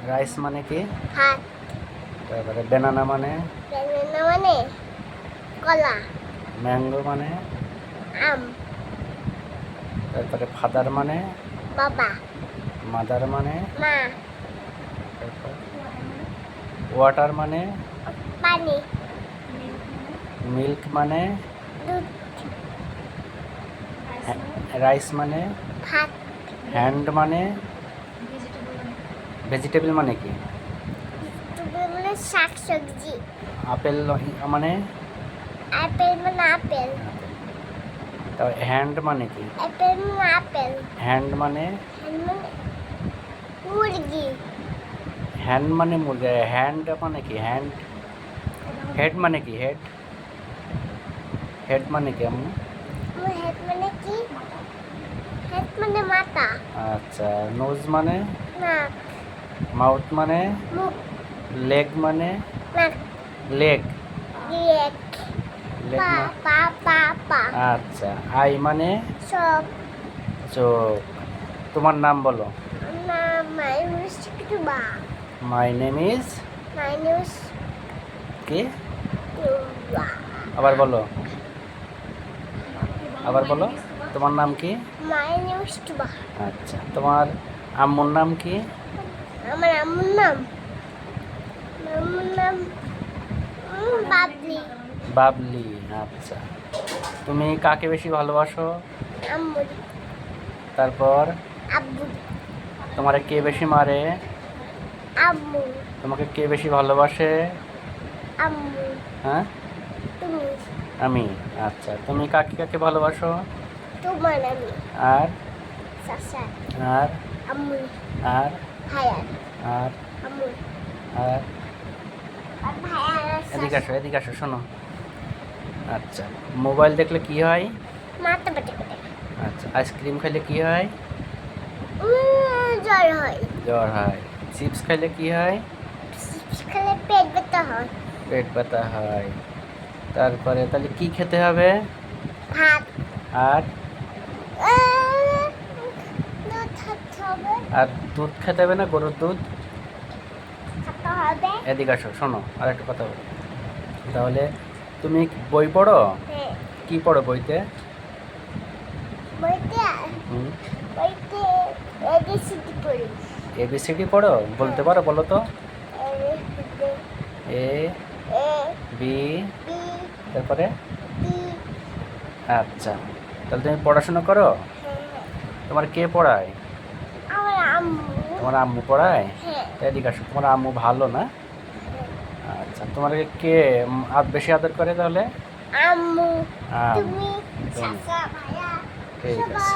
Rice মানে কি? ভাত। তারপরে ব্যানানা মানে? ব্যানানা মানে কলা। ম্যাঙ্গো মানে? আম। তারপরে ফাদার মানে? বাবা। মাদার মানে? মা। তারপর ওয়াটার মানে? পানি। মিল্ক মানে? দুধ। রাইস মানে? ভাত। হ্যান্ড মানে? ভেজিটেবল মানে কি? তুমি মানে শাক সবজি। আপেল মানে? আপেল মানে আপেল। তারপর হ্যান্ড মানে কি? আপেল মানে আপেল। হ্যান্ড মানে? হ্যান্ড মানে মুরগি। হ্যান্ড মানে মুরগি। হ্যান্ড মানে কি? হ্যান্ড। হেড মানে কি? হেড। হেড মানে কি আম্মু? হেড মানে কি? হেড মানে মাথা। আচ্ছা। নোজ মানে? নাক। মাউথ মানে? মুখ। লেগ মানে? নাক। লেগ। লেগ। লেগ পা মা পা পা পা। আচ্ছা। আই মানে? সব। চোখ। তোমার নাম বলো। না my news Tuba. My name is? My news কি? টুবা। আবার বলো। আবার বলো। তোমার নাম কি? My news Tuba. আচ্ছা। তোমার আম্মুর নাম কি? আমার আম্মুর নাম বাবলি। বাবলি। আচ্ছা। তুমি কাকে বেশি ভালোবাসো? আম্মু। তারপর আব্বু। তোমারে কে বেশি মারে? আম্মু। তোমাকে কে বেশি ভালোবাসে? আম্মু। হ্যাঁ? তুমি। আমি। আচ্ছা। তুমি কাকে কাকে ভালোবাসো? তোমার আমি। আর? সাসা। আর? আম্মু। আর? ভাইয়া। আর? আম্মু। আর? ভাইয়া এদিকে আসো, এদিকে আসো, শোনো। আচ্ছা। মোবাইল দেখলে কি হয়? মাথা পেটে করে। আচ্ছা। আইসক্রিম খেলে কি হয়? জ্বর হয়। জ্বর হয়। চিপস খেলে কি হয়? চিপস খেলে পেট ব্যথা হয়। পেট ব্যথা হয়। তারপরে তাহলে কি খেতে হবে? ভাত। আর? দুধ খেতে হবে। আর দুধ খেতে হবে না? গরুর দুধ। খেতে হবে। এদিকে আসো, শোনো আর একটা কথা বলো। তাহলে তুমি বই পড়ো? হ্যাঁ। কি পড়ো বইতে? বইতে হুম। বইতে এবিসিডি পড়ি। এবিসিডি পড়ো? বলতে পারো? বলো তো। এ এ বি। বি তারপরে? বি। আচ্ছা। তাহলে তুমি পড়াশোনা করো? হ্যাঁ। তোমার কে পড়ায়? আমার আম্মু। তোমার আম্মু পড়ায়? হ্যাঁ। এদিকে আসো। তোমার আম্মু ভালো না? আচ্ছা। তোমার কে বেশি আদর করে তাহলে? আম্মু। আম্মু। তুমি। তুমি। চাচা ভাইয়া ঠিক আছে। সবাই।